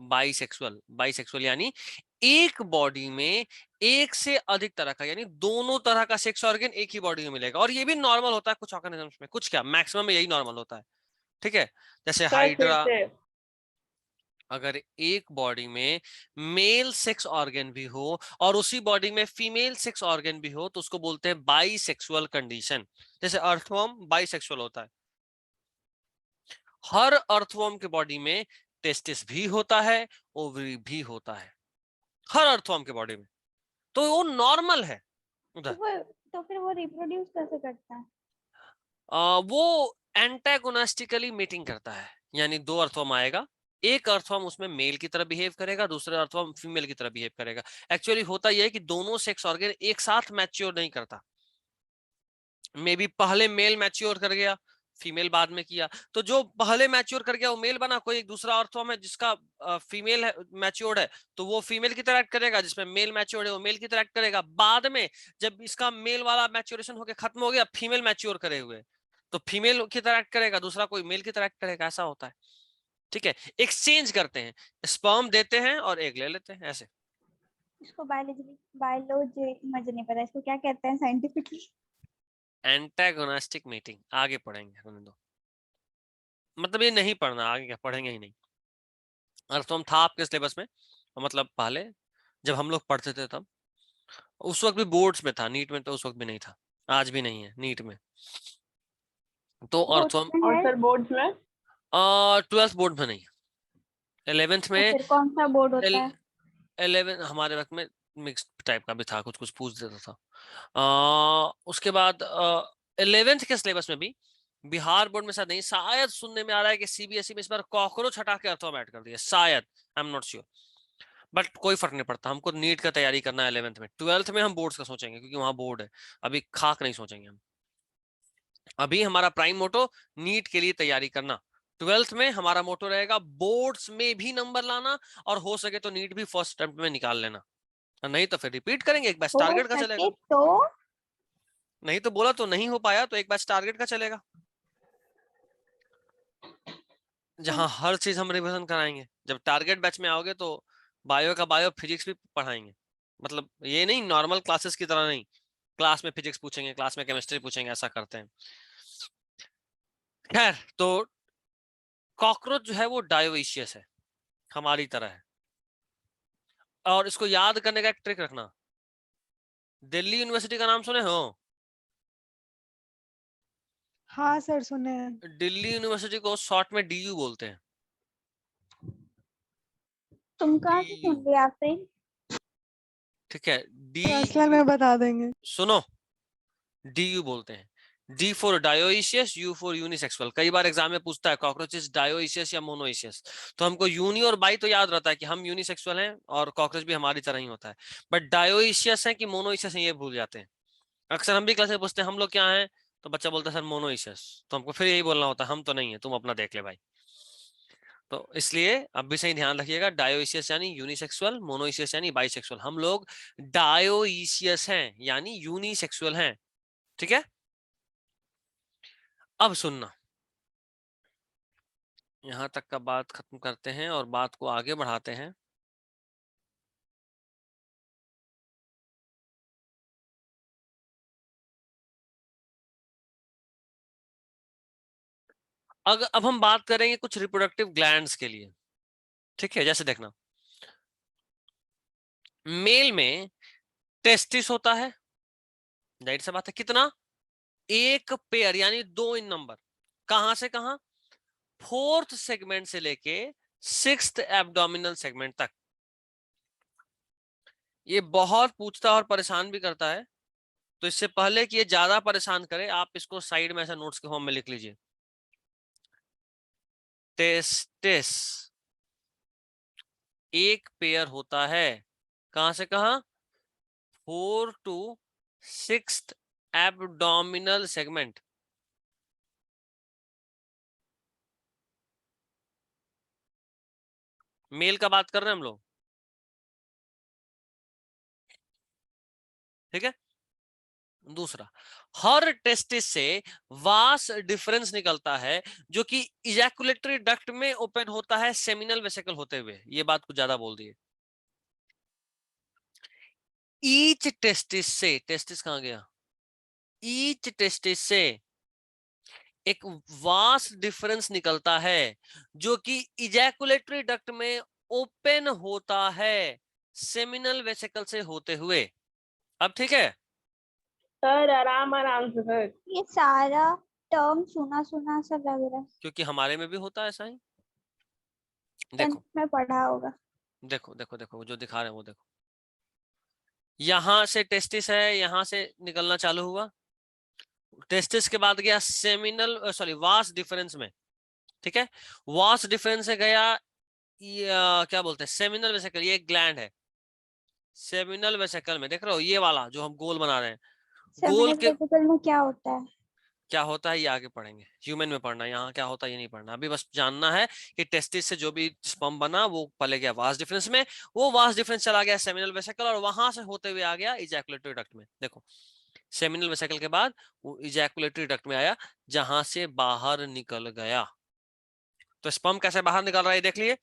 बाइसेक्सुअल। बाइसेक्सुअल यानी एक बॉडी में एक से अधिक तरह का, यानी दोनों तरह का सेक्स ऑर्गन एक ही बॉडी में मिलेगा। और ये भी नॉर्मल होता है कुछ ऑर्गेनिजम्स में, कुछ क्या मैक्सिमम में यही नॉर्मल होता है। ठीक है? जैसे सर फिर हाइड्रा, से। अगर एक बॉडी में मेल सेक्स ऑर्गन भी हो और उसी बॉडी में फीमेल सेक्स ऑर्गन भी हो, तो उसको बोलते हैं बाइसेक्सुअल कंडीशन। जैसे अर्थवर्म बाइसेक्सुअल होता है। हर अर्थवर्म के बॉडी में टेस्टिस भी होता है, ओवरी भी होता है, हर अर्थवर्म के बॉडी में। तो वो नॉर्मल है उधर। तो फिर वो रिप्रोड्यूस कैसे करता है? वो एंटागोनिस्टिकली मीटिंग करता है, यानी दो अर्थवर्म आएगा, एक अर्थवर्म उसमें मेल की तरह बिहेव करेगा, दूसरा अर्थवर्म फीमेल की तरह बिहेव करेगा। एक्चुअली होता यह है कि दोनों सेक्स ऑर्गन एक साथ मैच्योर नहीं करता। मे बी पहले मेल मैच्योर कर गया, फीमेल बाद में किया, तो जो पहले मैच्योर कर गया वो मेल बना। कोई एक दूसरा अर्थवर्म है जिसका फीमेल मैच्योर्ड है, तो वो फीमेल की तरह एक्ट करेगा, जिसमें मेल मैच्योर्ड है वो मेल की तरह एक्ट करेगा। बाद में जब इसका मेल वाला मैच्योरेशन होकर खत्म हो गया, फीमेल मैच्योर करे हुए, तो फीमेल की तरह एक्ट करेगा, दूसरा कोई मेल की तरह एक्ट करेगा। ऐसा होता है। ठीक है? एक्सचेंज करते हैं, स्पर्म देते हैं और एग ले लेते हैं, ऐसे। इसको बायोलॉजी बायोलॉजी मुझे नहीं पता, इसको क्या कहते हैं साइंटिफिकली? एंटागोनिस्टिक मीटिंग आगे पढ़ेंगे, रहने दो, मतलब ये नहीं पढ़ना, आगे क्या पढ़ेंगे ही नहीं। अर्थवर्म था आपके सिलेबस में, मतलब पहले जब हम लोग पढ़ते थे तब, उस वक्त भी बोर्ड्स में था, नीट में तो उस वक्त भी नहीं था, आज भी नहीं है नीट में। तो अर्थवर्म और सर बोर्ड्स में 12th बोर्ड में नहीं, 11th तो में, फिर कौन सा बोर्ड होता है? 11 हमारे वक्त में मिक्स टाइप का भी था, कुछ कुछ पूछ देता था। उसके बाद 11th के सिलेबस में भी बिहार बोर्ड में शायद नहीं, शायद सुनने में आ रहा है कि सीबीएसई में इस बार कॉकरोच हटा के अर्थवर्म ऐड कर दिया, शायद, I am not sure, but कोई फर्क नहीं पड़ता, हमको नीट का तैयारी करना है 11th में। 12th में हम बोर्ड्स का सोचेंगे क्योंकि वहां बोर्ड है, अभी खाक नहीं सोचेंगे हम। अभी हमारा प्राइम मोटो नीट के लिए तैयारी करना, 12th में हमारा मोटो रहेगा बोर्ड्स में भी नंबर लाना, और हो सके तो नीट भी फर्स्ट अटेम्प्ट में निकाल लेना, नहीं तो फिर रिपीट करेंगे, एक बैच हो टारगेट का चलेगा। सके तो नहीं तो बोला तो नहीं हो पाया तो एक बैच टारगेट का चलेगा, जहां हर चीज हम रिवीजन कराएंगे। जब टारगेट बैच में आओगे तो बायो का बायो, फिजिक्स भी पढ़ाएंगे, मतलब ये नहीं नॉर्मल क्लासेस की तरह नहीं, क्लास में फिजिक्स पूछेंगे, क्लास में केमिस्ट्री पूछेंगे, ऐसा करते हैं। खैर, तो कॉकरोच जो है वो डायोइशियस है, हमारी तरह है, और इसको याद करने का एक ट्रिक रखना, दिल्ली यूनिवर्सिटी का नाम सुने हो? हाँ सर सुने हैं। दिल्ली यूनिवर्सिटी को शॉर्ट में डीयू बोलते हैं। तुम कहाँ से सुन DU, लिया फिर? ठीक है, पर्सनल डी, में बता देंगे। सुनो, डीयू बोलते हैं, D for dioecious, U for unisexual. कई बार एग्जाम में पूछता है कॉकरोचेस डायोइशियस या मोनोइशियस, तो हमको यूनी और बाई तो याद रहता है कि हम यूनिसेक्सुअल हैं और कॉकरोच भी हमारी तरह ही होता है, बट डायोइशियस है कि मोनोइशियस है ये भूल जाते हैं। अक्सर हम भी क्लास में पूछते हैं हम लोग क्या हैं, तो बच्चा बोलता है सर मोनोइशियस, तो हमको फिर यही बोलना होता है हम तो नहीं है, तुम अपना देख ले भाई। तो इसलिए अब भी सही ध्यान रखिएगा, डायोइशियस यानी यूनिसेक्सुअल, मोनोइशियस यानी बाइसेक्सुअल। हम लोग डायोइशियस हैं यानी यूनिसेक्सुअल हैं, ठीक है। अब सुनना, यहां तक का बात खत्म करते हैं और बात को आगे बढ़ाते हैं। अब हम बात करेंगे कुछ रिप्रोडक्टिव ग्लैंड्स के लिए, ठीक है। जैसे देखना, मेल में टेस्टिस होता है, जाहिर सी बात है, कितना, एक पेयर यानी 2 इन नंबर, कहां से कहां, 4th सेगमेंट से लेके 6th एब्डोमिनल सेगमेंट तक। ये बहुत पूछता है और परेशान भी करता है, तो इससे पहले कि ये ज्यादा परेशान करे, आप इसको साइड में ऐसा नोट्स के फॉर्म में लिख लीजिए। टेस्टिस एक पेयर होता है, कहां से कहां, 4 to 6th abdominal segment. Mail का बात कर रहे हैं हम लोग, ठीक है। दूसरा, हर टेस्टिस से वास डिफरेंस निकलता है जो कि इजैकुलेटरी डक्ट में ओपन होता है सेमिनल वेसिकल होते हुए। ये बात कुछ ज्यादा बोल दिए। ईच टेस्टिस से, टेस्टिस कहां गया, ईच टेस्टिस से एक वास डिफरेंस निकलता है जो कि इजैकुलेटरी डक्ट में ओपन होता है सेमिनल वेसिकल से होते हुए। अब ठीक है, सर आराम आराम से सर। ये सारा टर्म सुना सुना सा लग रहा है, क्योंकि हमारे में भी होता है ऐसा ही। 10th देखो में पढ़ा होगा। देखो देखो देखो, जो दिखा रहे हैं वो देखो, यहां से टेस्टिस है, यहां से निकलना चालू हुआ, टेस्टिस के बाद गया सेमिनल, सॉरी वास डिफरेंस में, ठीक है। वास डिफरेंस से गया क्या बोलते हैं, सेमिनल वेसिकल, ये एक ग्लैंड है, सेमिनल वेसिकल में देख रहे हो ये वाला जो हम गोल बना रहे हैं, गोल सेमिनल के वेसिकल में क्या होता है? क्या होता है ये आगे पढ़ेंगे, ह्यूमन में पढ़ना, यहाँ क्या होता है ये नहीं पढ़ना, अभी बस जानना है कि टेस्टिस से जो भी स्पर्म बना वो पहले गया वास डिफरेंस में, वो वास डिफरेंस चला गया सेमिनल वेसिकल, और वहां से होते हुए आ गया इजैकुलेटरी डक्ट में। देखो, सेमिनल वेसिकल के बाद वो इजैकुलेटरी डक्ट में आया जहां से बाहर निकल गया। तो स्पर्म कैसे बाहर निकल रहा है देख लिए,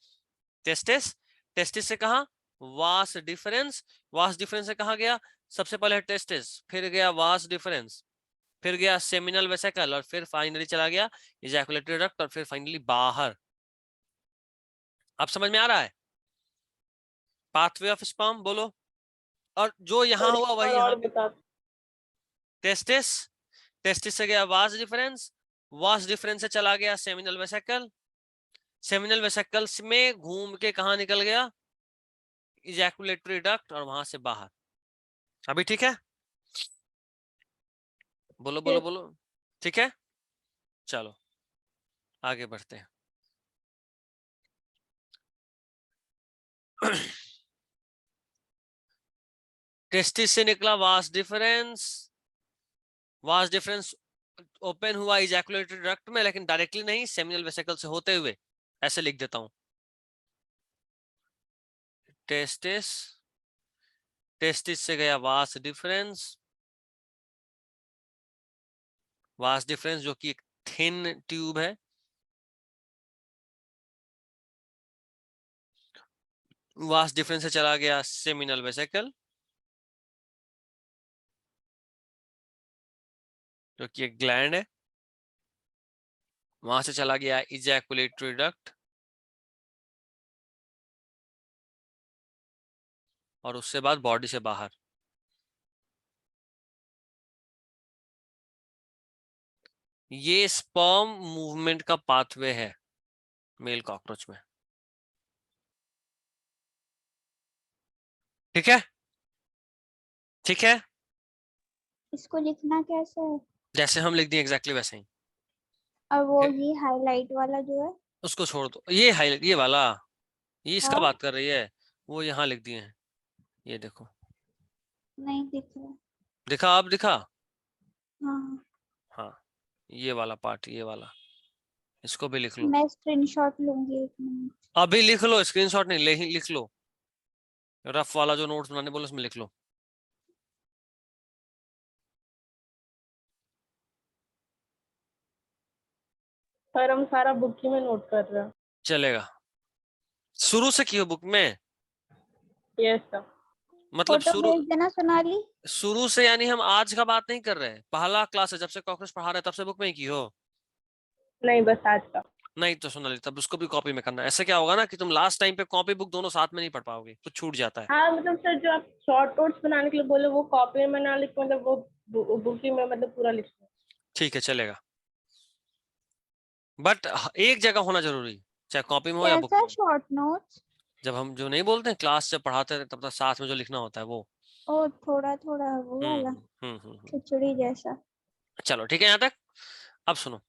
टेस्टिस, टेस्टिस से कहा वास डिफरेंस, वास डिफरेंस से कहा गया सबसे पहले टेस्टिस, फिर गया वास डिफरेंस, फिर गया सेमिनल वेसिकल और फिर फाइनली चला गया इजैकुलेटरी डक्ट और फिर फाइनली बाहर। अब समझ में आ रहा है पाथवे ऑफ स्पर्म? बोलो। और जो यहां हुआ वही और यहां। बता। टेस्टिस, टेस्टिस से गया वास डिफरेंस, वास डिफरेंस से चला गया सेमिनल वेसिकल, सेमिनल वेसिकल्स में घूम के कहा निकल गया इजैकुलेटरी डक्ट और वहां से बाहर। अभी ठीक है? बोलो बोलो बोलो। ठीक है, चलो आगे बढ़ते हैं। टेस्टिस से निकला vas deferens, vas deferens open हुआ इजैकुलेटरी डक्ट में, लेकिन डायरेक्टली नहीं, सेमिनल वेसिकल से होते हुए। ऐसे लिख देता हूं, टेस्टिस, टेस्टिस से गया वास डिफरेंस, वास डिफरेंस जो कि एक थिन ट्यूब है, वास डिफरेंस से चला गया सेमिनल वेसिकल जो कि एक ग्लैंड है, वहां से चला गया इजैकुलेटरी डक्ट और उससे बाद बॉडी से बाहर। ये स्पर्म मूवमेंट का पाथवे है मेल कॉकरोच में। ठीक है, ठीक है, इसको लिखना कैसे है? जैसे हम लिख दिए एग्जैक्टली वैसे ही। और वो ठीक? ये हाईलाइट वाला जो है? उसको छोड़ दो, ये हाईलाइट, ये वाला, ये इसका हाँ, बात कर रही है, वो यहाँ लिख दिए हैं। ये देखो, नहीं दिख रहा। दिखा? आप दिखा? हाँ, हाँ, ये वाला पार्ट, ये वाला, इसको भी लिख लो। मैं स्क्रीनशॉट लूंगी 1 मिनट। अभी लिख लो, स्क्रीनशॉट नहीं ले, लिख लो, रफ वाला जो नोट्स बनाने बोले उसमें लिख लो। सर हम सारा बुक ही में नोट कर रहे हैं। चलेगा, शुरू से कियो बुक में, यस सर। मतलब फोटो शुरू, भेज देना सोनाली। शुरू से यानी हम आज का बात नहीं कर रहे हैं, पहला क्लास है जब से कॉकरोच पढ़ा रहे हैं तब से बुक में ही की हो। नहीं बस आज का। नहीं तो सोनाली तब उसको भी कॉपी में करना। ऐसे क्या होगा ना कि तुम लास्ट टाइम पे कॉपी बुक दोनों साथ में नहीं पढ़ पाओगे, कुछ छूट जाता है। हाँ मतलब सर जो आप शॉर्ट नोट्स बनाने के लिए बोले वो कॉपी में ना लिख, मतलब वो बुक ही में मतलब पूरा लिख। ठीक है, चलेगा, बट एक जगह होना जरूरी, चाहे कॉपी में हो या बुक कैसा में। Short notes? जब हम जो नहीं बोलते हैं क्लास जब पढ़ाते हैं तब तक साथ में जो लिखना होता है वो। ओ थोड़ा थोड़ा वो वाला हम्म। खिचड़ी जैसा। चलो ठीक है यहाँ तक। अब सुनो,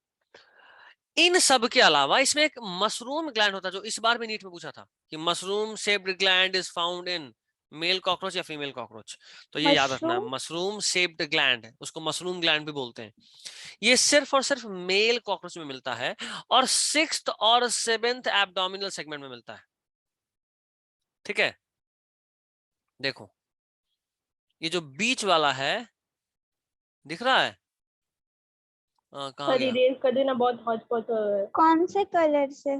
इन सब के अलावा इसमें एक मशरूम ग्लैंड होता है, जो इस बार भी नीट में पूछा था कि mushroom shaped gland is found in male cockroach या फीमेल कॉकरोच। तो ये याद रखना है, मशरूम? मशरूम शेप्ड ग्लैंड है, उसको मशरूम ग्लैंड भी बोलते हैं। ये सिर्फ और सिर्फ मेल कॉकरोच में मिलता है और 6th और 7th एब्डोमिनल सेगमेंट में मिलता है। ठीक है, देखो ये जो बीच वाला है दिख रहा है, कहाँ सर गया? इरेज कर देना, बहुत हौच पौच हो रहा है। कौन से कलर से?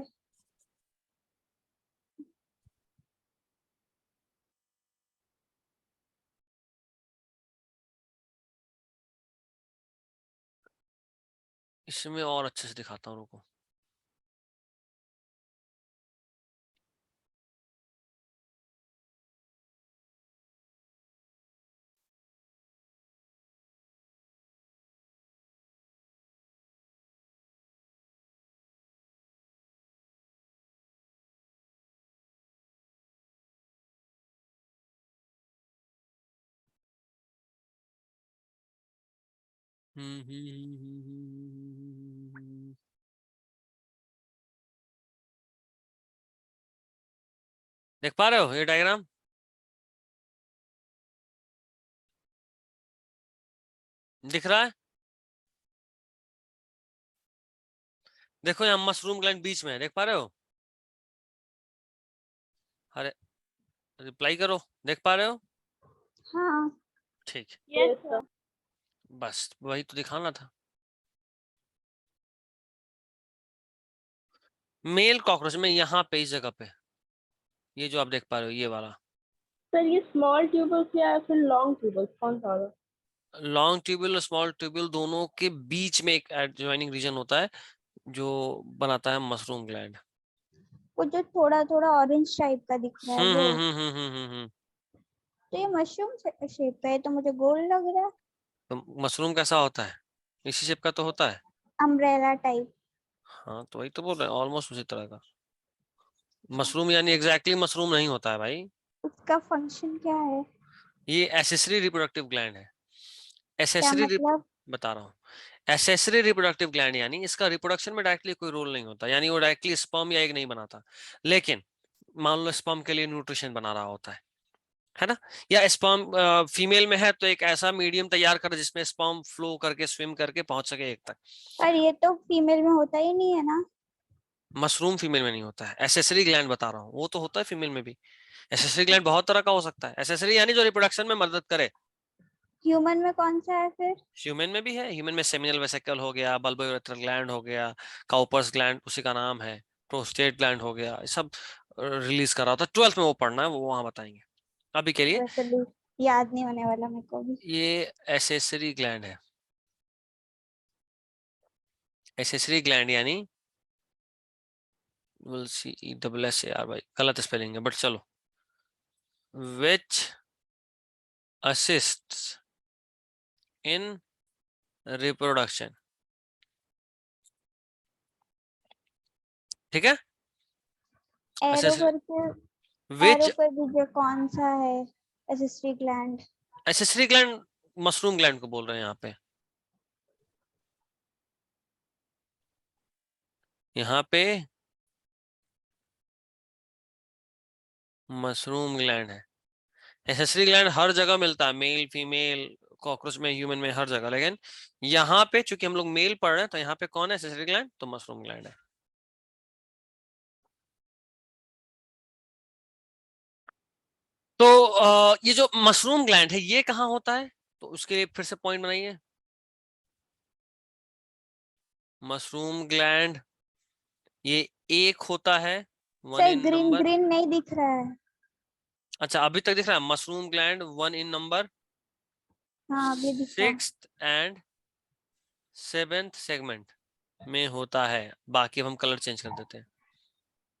इसमें और अच्छे से दिखाता हूँ, रुको। देख पा रहे हो ये डायग्राम? दिख रहा है? देखो यहाँ मशरूम ग्लैंड बीच में है, देख पा रहे हो? अरे रिप्लाई करो, देख पा रहे हो? हाँ। ठीक, यस सर। बस वही तो दिखाना था। मेल कॉकरोच में यहाँ पे इस जगह पे, ये जो आप देख पा रहे हो ये वाला, सर ये स्मॉल ट्यूबल्स या फिर लॉन्ग ट्यूबल्स कौन सा होगा? लॉन्ग ट्यूब्यूल और स्मॉल ट्यूब्यूल दोनों के बीच में एक एडजॉइनिंग रीजन होता है जो बनाता है मशरूम ग्लैंड। वो जो थोड़ा थोड़ा ऑरेंज टाइप का दिख रहा है वो। तो ये मशरूम शेप का है, तो मुझे गोल लग रहा है। तो मशरूम कैसा होता है? इसी शेप का तो होता है। Umbrella type. हाँ तो वही तो बोल रहे हैं, ऑलमोस्ट उसी तरह का। मशरूम यानी एग्जैक्टली मशरूम नहीं होता है भाई। उसका फंक्शन क्या है? ये एसेसरी रिप्रोडक्टिव ग्लैंड है। क्या एसेसरी मतलब? बता रहा हूँ। एसेसरी रिप्रोडक्टिव ग्लैंड यानी इसका रिप्रोडक्शन में डायरेक्टली कोई रोल नहीं होता, यानी वो डायरेक्टली स्पर्म या एग नहीं बनाता, लेकिन मान लो स्पर्म के लिए न्यूट्रिशन बना रहा होता है ना, या स्पर्म फीमेल में है तो एक ऐसा मीडियम तैयार कर जिसमें स्पर्म फ्लो करके स्विम करके पहुंच सके एग तक। पर ये तो फीमेल में होता ही नहीं है ना। मशरूम फीमेल में नहीं होता है, एसेसरी ग्लैंड बता रहा हूँ, वो तो होता है फीमेल में भी। एसेसरी ग्लैंड बहुत तरह का हो सकता है, एसेसरी यानी जो रिप्रोडक्शन में मदद करे। ह्यूमन में कौन सा है फिर? ह्यूमन में भी है, ह्यूमन में सेमिनल वेसिकल हो गया, बल्बो यूरेथ्रल ग्लैंड हो गया, काउपर्स ग्लैंड उसी का नाम है, प्रोस्टेट ग्लैंड हो गया, ये सब रिलीज कर रहा होता है। 12th में वो पढ़ना है, वो वहां बताएंगे। अभी के लिए वैसे भी याद नहीं होने वाला मेरे को भी। ये एसेसरी ग्लैंड है। एसेसरी ग्लैंड यानी will see E double S A R, भाई गलत स्पेलिंग है बट चलो, विच असिस्ट्स इन रिप्रोडक्शन। ठीक है, एरो एसेसरी करके। एरो विच कर दीजिए, कौन सा है accessory gland? Accessory gland mushroom gland को बोल रहे हैं यहाँ पे। यहाँ पे मशरूम ग्लैंड है। एसेसरी ग्लैंड हर जगह मिलता है, मेल फीमेल कॉकरोच में, ह्यूमन में, हर जगह, लेकिन यहाँ पे चूंकि हम लोग मेल पढ़ रहे हैं तो यहाँ पे कौन है एसेसरी ग्लैंड? तो मशरूम ग्लैंड है। तो ये जो मशरूम ग्लैंड है ये कहाँ होता है, तो उसके लिए फिर से पॉइंट बनाइए। मशरूम ग्लैंड ये एक होता है, वन सही, इन ग्रीन नंबर। ग्रीन नहीं दिख रहा है। अच्छा अभी तक दिख रहा है, mushroom gland one in number, हाँ अभी दिख रहा है। 6th एंड 7th सेगमेंट में होता है। बाकी अब हम कलर चेंज कर देते हैं।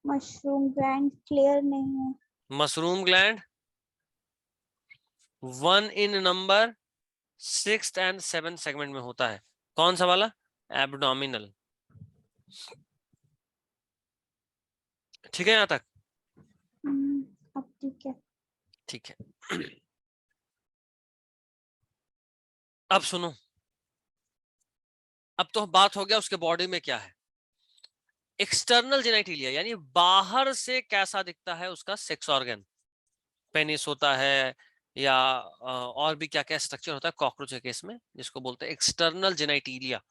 मशरूम ग्लैंड क्लियर नहीं है। Mushroom gland one in number 6th and 7th segment में होता है। कौन सा वाला? एब्डोमिनल। ठीक है यहाँ तक? अब ठीक है। ठीक है। अब सुनो, अब तो बात हो गया उसके बॉडी में क्या है। एक्सटर्नल जेनाइटिलिया यानी बाहर से कैसा दिखता है उसका सेक्स ऑर्गन, पेनिस होता है या और भी क्या क्या स्ट्रक्चर होता है कॉकरोच के केस में, जिसको बोलते हैं एक्सटर्नल जेनाइटिलिया।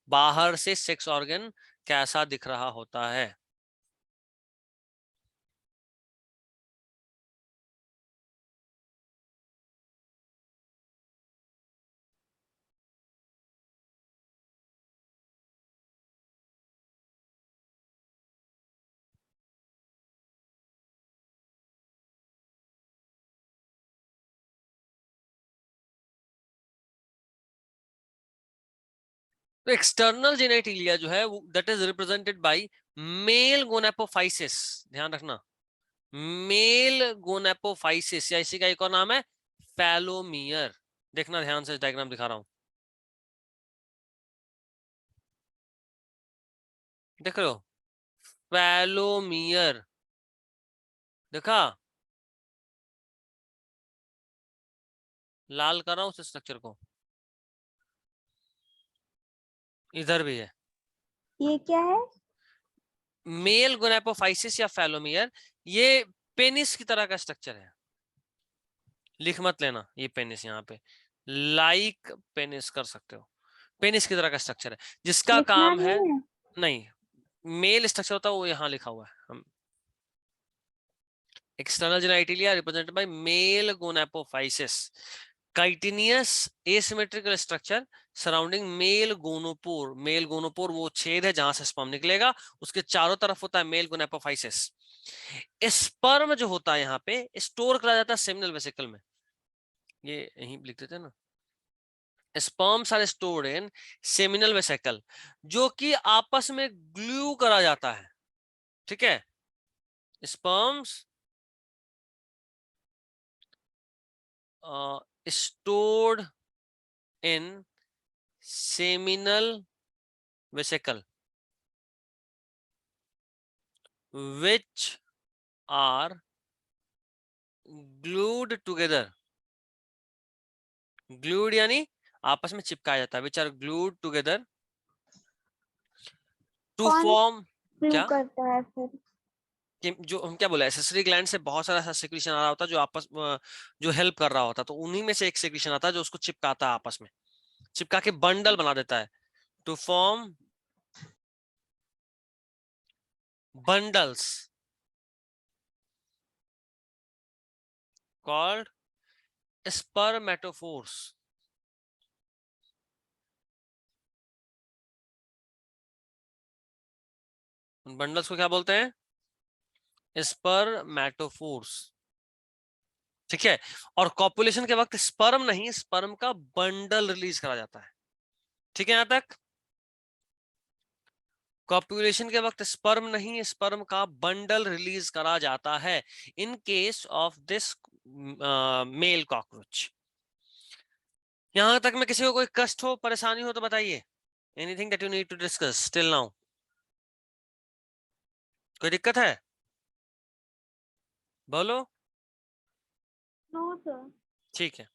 बाहर से सेक्स ऑर्गन कैसा दिख रहा होता है। तो एक्सटर्नल जेनेटिलिया जो है that is represented by male gonapophysis. ध्यान रखना, मेल गोनेपोफाइसिस, या इसी का एक और नाम है फैलोमियर। देखना ध्यान से, डायग्राम दिखा रहा हूं, देख रहे हो? फैलोमियर देखा? लाल कर रहा हूं उस स्ट्रक्चर को, इधर भी है। ये क्या है? मेल गोनेपोफाइसिस या फैलोमियर, ये पेनिस की तरह का स्ट्रक्चर है। लिख मत लेना ये पेनिस, यहाँ पे लाइक पेनिस कर सकते हो, पेनिस की तरह का स्ट्रक्चर है जिसका लिखना काम है। नहीं है। नहीं, मेल स्ट्रक्चर होता है वो यहाँ लिखा हुआ है। हम external genitalia represented by male gonapophysis, chitinous asymmetrical structure surrounding male gonopore. Male gonopore वो छेद है जहां से स्पर्म निकलेगा, उसके चारों तरफ होता है मेल गोनेपोफाइसिस। स्पर्म जो होता है यहाँ पे स्टोर करा जाता है सेमिनल वेसिकल में, ये यहीं लिख देते हैं ना, sperms are stored in seminal vesicle, जो कि आपस में ग्लू करा जाता है, ठीक है। Sperms stored in seminal vesicle which are glued together, glued यानी आपस में चिपकाया जाता है, which are glued together to कौन form फ्लू क्या करता है फिर? कि जो हम क्या बोला, एसेसरी ग्लैंड से बहुत सारा ऐसा सेक्रीशन आ रहा होता है जो आपस जो हेल्प कर रहा होता है, तो उन्हीं में से एक सेक्रीशन आता है जो उसको चिपकाता है, आपस में चिपका के बंडल बना देता है, to form bundles called spermatophores. उन बंडल्स को क्या बोलते हैं? स्पर्मेटोफोर्स, ठीक है। और कॉपुलेशन के वक्त स्पर्म नहीं, स्पर्म का बंडल रिलीज करा जाता है, ठीक है। यहां तक कॉपुलेशन के वक्त स्पर्म नहीं, स्पर्म का बंडल रिलीज करा जाता है in case of this male cockroach. यहां तक में किसी को कोई कष्ट हो, परेशानी हो तो बताइए। Anything that you need to discuss till now? कोई दिक्कत है? बोलो। No sir. ठीक है।